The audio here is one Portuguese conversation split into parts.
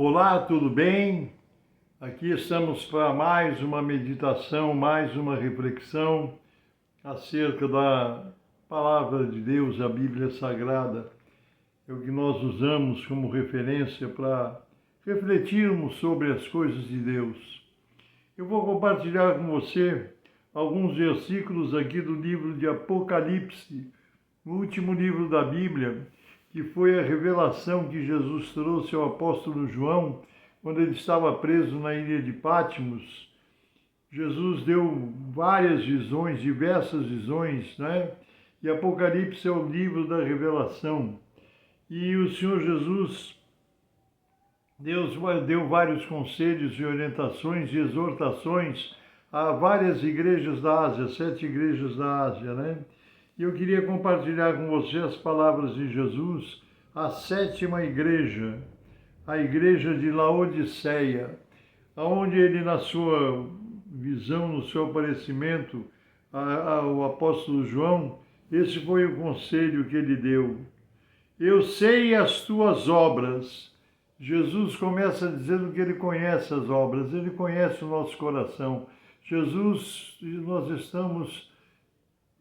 Olá, tudo bem? Aqui estamos para mais uma meditação, mais uma reflexão acerca da Palavra de Deus, a Bíblia Sagrada. É o que nós usamos como referência para refletirmos sobre as coisas de Deus. Eu vou compartilhar com você alguns versículos aqui do livro de Apocalipse, o último livro da Bíblia, que foi a revelação que Jesus trouxe ao apóstolo João, quando ele estava preso na ilha de Patmos. Jesus deu várias visões, diversas visões, né? E Apocalipse é o livro da revelação. E o Senhor Jesus deu vários conselhos e orientações e exortações a várias igrejas da Ásia, 7 igrejas da Ásia, né? E eu queria compartilhar com você as palavras de Jesus, a 7ª igreja, a igreja de Laodiceia, onde ele, na sua visão, no seu aparecimento ao apóstolo João, esse foi o conselho que ele deu. Eu sei as tuas obras. Jesus começa dizendo que ele conhece as obras, ele conhece o nosso coração. Jesus, nós estamos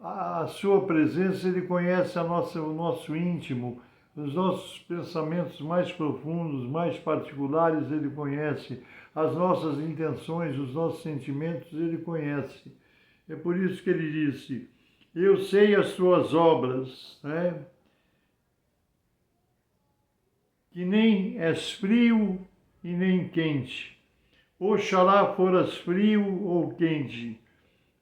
a sua presença, ele conhece o nosso íntimo, os nossos pensamentos mais profundos, mais particulares, ele conhece, as nossas intenções, os nossos sentimentos, ele conhece. É por isso que ele disse, eu sei as tuas obras, né? Que nem és frio e nem quente. Oxalá foras frio ou quente.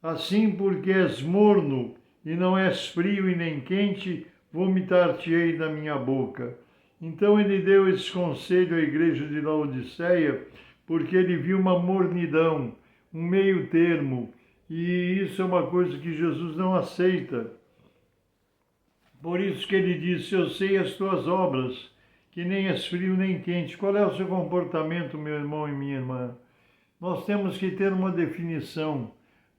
Assim, porque és morno e não és frio e nem quente, vomitar-te-ei da minha boca. Então ele deu esse conselho à igreja de Laodiceia, porque ele viu uma mornidão, um meio termo, e isso é uma coisa que Jesus não aceita. Por isso que ele disse, eu sei as tuas obras, que nem és frio nem quente. Qual é o seu comportamento, meu irmão e minha irmã? Nós temos que ter uma definição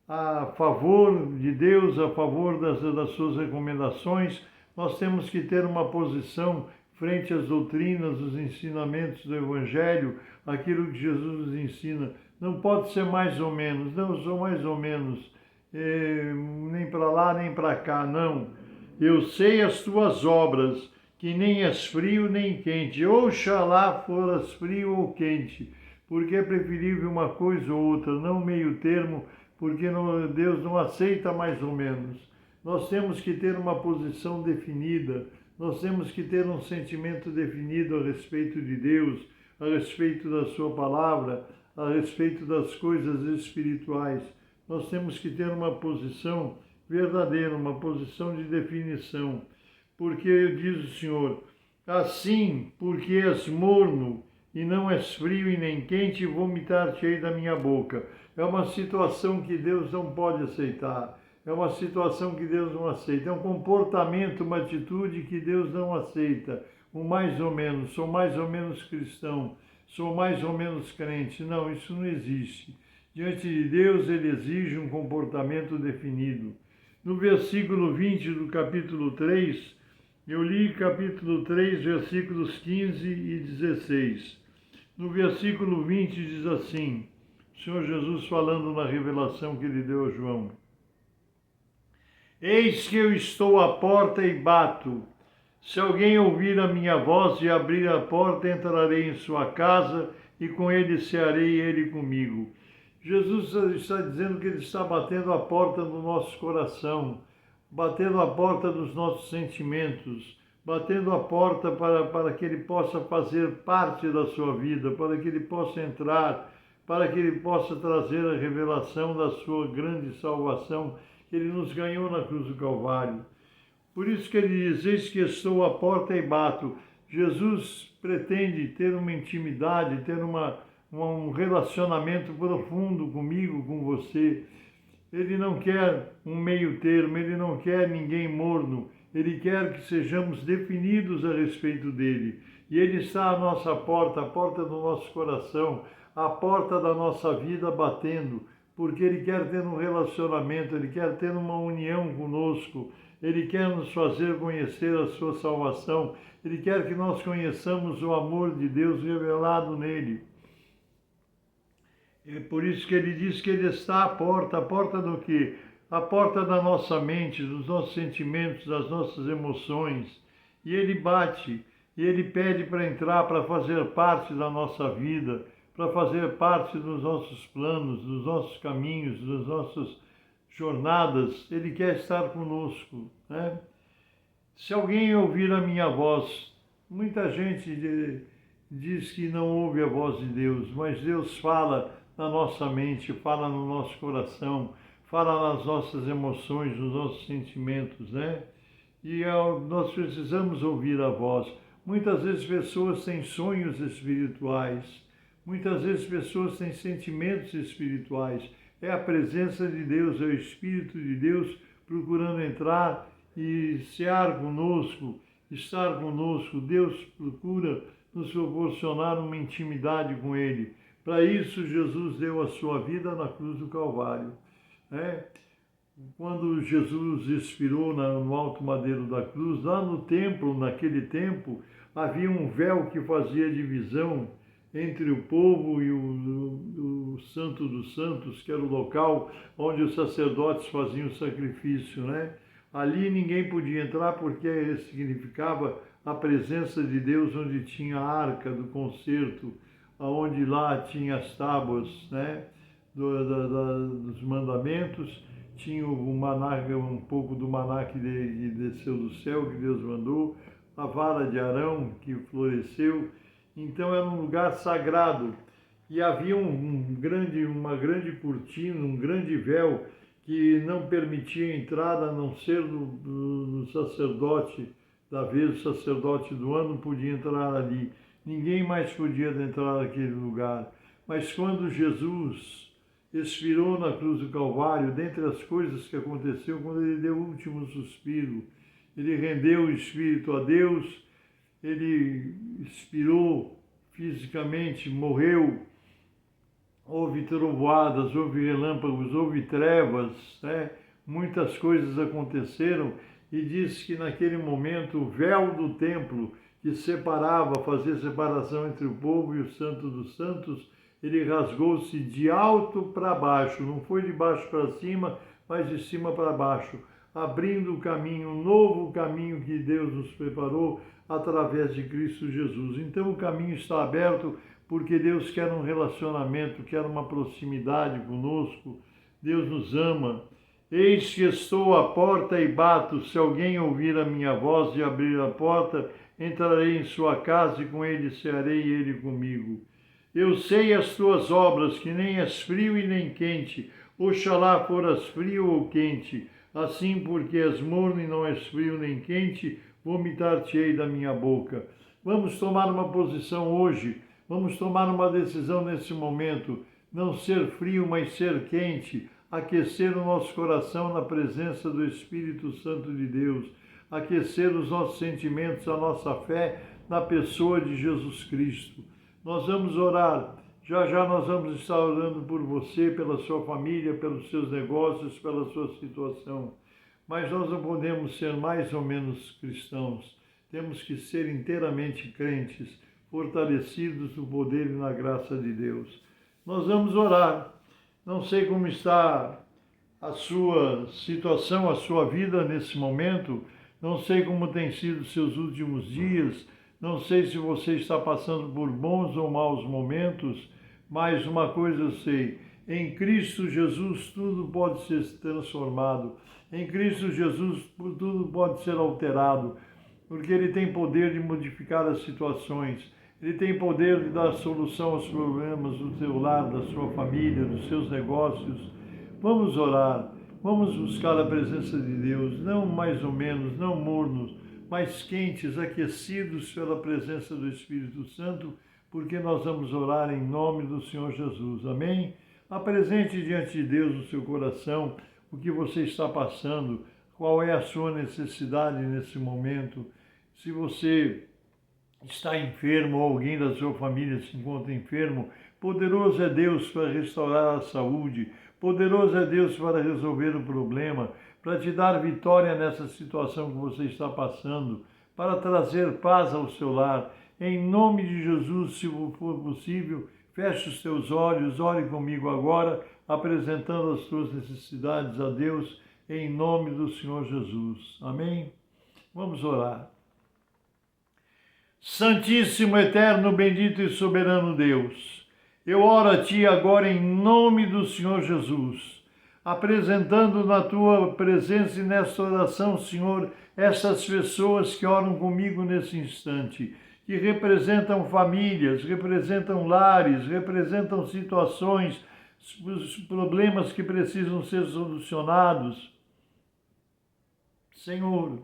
a favor de Deus, a favor das suas recomendações. Nós temos que ter uma posição frente às doutrinas, os ensinamentos do Evangelho, aquilo que Jesus nos ensina. Não pode ser mais ou menos, não, eu sou mais ou menos, nem para lá nem para cá, não. Eu sei as tuas obras, que nem és frio nem quente. Oxalá foras frio ou quente, porque é preferível uma coisa ou outra, não meio termo, porque Deus não aceita mais ou menos. Nós temos que ter uma posição definida, nós temos que ter um sentimento definido a respeito de Deus, a respeito da sua palavra, a respeito das coisas espirituais. Nós temos que ter uma posição verdadeira, uma posição de definição. Porque diz o Senhor, assim, porque és morno e não és frio e nem quente, vomitar-te-ei da minha boca. É uma situação que Deus não pode aceitar. É uma situação que Deus não aceita. É um comportamento, uma atitude que Deus não aceita. Um mais ou menos, sou mais ou menos cristão, sou mais ou menos crente. Não, isso não existe. Diante de Deus, ele exige um comportamento definido. No versículo 20 do capítulo 3, eu li capítulo 3, versículos 15 e 16. No versículo 20 diz assim, o Senhor Jesus falando na revelação que ele deu a João. Eis que eu estou à porta e bato. Se alguém ouvir a minha voz e abrir a porta, entrarei em sua casa e com ele cearei e ele comigo. Jesus está dizendo que ele está batendo a porta do nosso coração, batendo a porta dos nossos sentimentos, batendo a porta para que ele possa fazer parte da sua vida, para que ele possa entrar, para que ele possa trazer a revelação da sua grande salvação que ele nos ganhou na cruz do Calvário. Por isso que ele diz, eis que estou à porta e bato. Jesus pretende ter uma intimidade, ter um relacionamento profundo comigo, com você. Ele não quer um meio termo, ele não quer ninguém morno, ele quer que sejamos definidos a respeito dele. E ele está à nossa porta, a porta do nosso coração, a porta da nossa vida batendo, porque ele quer ter um relacionamento, ele quer ter uma união conosco, Ele quer nos fazer conhecer a sua salvação, Ele quer que nós conheçamos o amor de Deus revelado nele. É por isso que ele diz que ele está à porta do quê? A porta da nossa mente, dos nossos sentimentos, das nossas emoções. E ele bate, e ele pede para entrar, para fazer parte da nossa vida, para fazer parte dos nossos planos, dos nossos caminhos, das nossas jornadas. Ele quer estar conosco, né? Se alguém ouvir a minha voz, muita gente diz que não ouve a voz de Deus, mas Deus fala na nossa mente, fala no nosso coração, fala nas nossas emoções, nos nossos sentimentos, né? E nós precisamos ouvir a voz. Muitas vezes pessoas têm sonhos espirituais, muitas vezes pessoas têm sentimentos espirituais. É a presença de Deus, é o Espírito de Deus procurando entrar e cear conosco, estar conosco. Deus procura nos proporcionar uma intimidade com Ele. Para isso, Jesus deu a sua vida na cruz do Calvário. Quando Jesus expirou no alto madeiro da cruz, lá no templo, naquele tempo, havia um véu que fazia divisão entre o povo e o Santo dos Santos, que era o local onde os sacerdotes faziam o sacrifício, né? Ali ninguém podia entrar porque significava a presença de Deus, onde tinha a arca do concerto, onde lá tinha as tábuas, né, dos mandamentos, tinha o maná, um pouco do maná que desceu do céu, que Deus mandou, a vara de Arão que floresceu. Então era um lugar sagrado e havia uma grande cortina, um grande véu que não permitia a entrada a não ser do sacerdote da vez, o sacerdote do ano podia entrar ali. Ninguém mais podia entrar naquele lugar. Mas quando Jesus expirou na cruz do Calvário, dentre as coisas que aconteceu, quando ele deu o último suspiro, ele rendeu o espírito a Deus, ele expirou fisicamente, morreu. Houve trovoadas, houve relâmpagos, houve trevas, né? Muitas coisas aconteceram e diz que naquele momento o véu do templo que separava, fazia separação entre o povo e o Santo dos Santos, ele rasgou-se de alto para baixo, não foi de baixo para cima, mas de cima para baixo, abrindo o caminho, um novo caminho que Deus nos preparou através de Cristo Jesus. Então o caminho está aberto porque Deus quer um relacionamento, quer uma proximidade conosco. Deus nos ama. Eis que estou à porta e bato. Se alguém ouvir a minha voz e abrir a porta, entrarei em sua casa e com ele cearei e ele comigo. Eu sei as tuas obras, que nem és frio e nem quente. Oxalá foras frio ou quente. Assim, porque és morno e não és frio nem quente, vomitar-te-ei da minha boca. Vamos tomar uma posição hoje. Vamos tomar uma decisão nesse momento. Não ser frio, mas ser quente. Aquecer o nosso coração na presença do Espírito Santo de Deus, aquecer os nossos sentimentos, a nossa fé na pessoa de Jesus Cristo. Nós vamos orar, já já nós vamos estar orando por você, pela sua família, pelos seus negócios, pela sua situação, mas nós não podemos ser mais ou menos cristãos, temos que ser inteiramente crentes, fortalecidos no poder e na graça de Deus. Nós vamos orar. Não sei como está a sua situação, a sua vida nesse momento, não sei como tem sido os seus últimos dias, não sei se você está passando por bons ou maus momentos, mas uma coisa eu sei, em Cristo Jesus tudo pode ser transformado, em Cristo Jesus tudo pode ser alterado, porque Ele tem poder de modificar as situações, Ele tem poder de dar solução aos problemas do teu lar, da sua família, dos seus negócios. Vamos orar, vamos buscar a presença de Deus, não mais ou menos, não mornos, mas quentes, aquecidos pela presença do Espírito Santo, porque nós vamos orar em nome do Senhor Jesus. Amém? Apresente diante de Deus no seu coração o que você está passando, qual é a sua necessidade nesse momento. Se você está enfermo ou alguém da sua família se encontra enfermo, poderoso é Deus para restaurar a saúde, poderoso é Deus para resolver o problema, para te dar vitória nessa situação que você está passando, para trazer paz ao seu lar. Em nome de Jesus, se for possível, feche os teus olhos, ore comigo agora, apresentando as tuas necessidades a Deus, em nome do Senhor Jesus. Amém? Vamos orar. Santíssimo, eterno, bendito e soberano Deus, eu oro a Ti agora em nome do Senhor Jesus, apresentando na Tua presença e nesta oração, Senhor, essas pessoas que oram comigo nesse instante, que representam famílias, representam lares, representam situações, problemas que precisam ser solucionados. Senhor,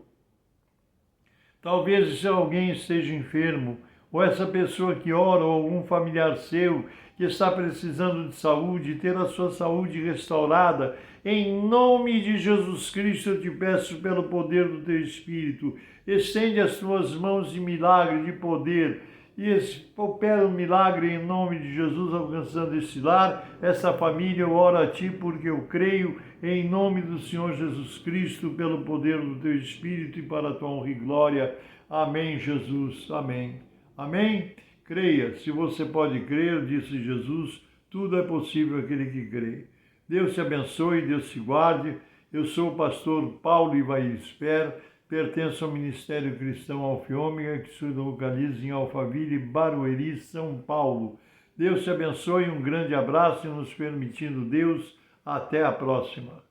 talvez se alguém esteja enfermo, ou essa pessoa que ora, ou algum familiar seu que está precisando de saúde, ter a sua saúde restaurada, em nome de Jesus Cristo eu te peço pelo poder do teu Espírito, estende as tuas mãos de milagre, de poder, e opera um milagre em nome de Jesus, alcançando esse lar, essa família. Eu oro a Ti porque eu creio em nome do Senhor Jesus Cristo, pelo poder do Teu Espírito e para a Tua honra e glória. Amém, Jesus. Amém. Amém? Creia, se você pode crer, disse Jesus, tudo é possível aquele que crê. Deus te abençoe, Deus te guarde. Eu sou o pastor Paulo Ivair Sper, pertenço ao Ministério Cristão Alfa e Ômega, que se localiza em Alphaville, Barueri, São Paulo. Deus te abençoe, um grande abraço e nos permitindo Deus, até a próxima.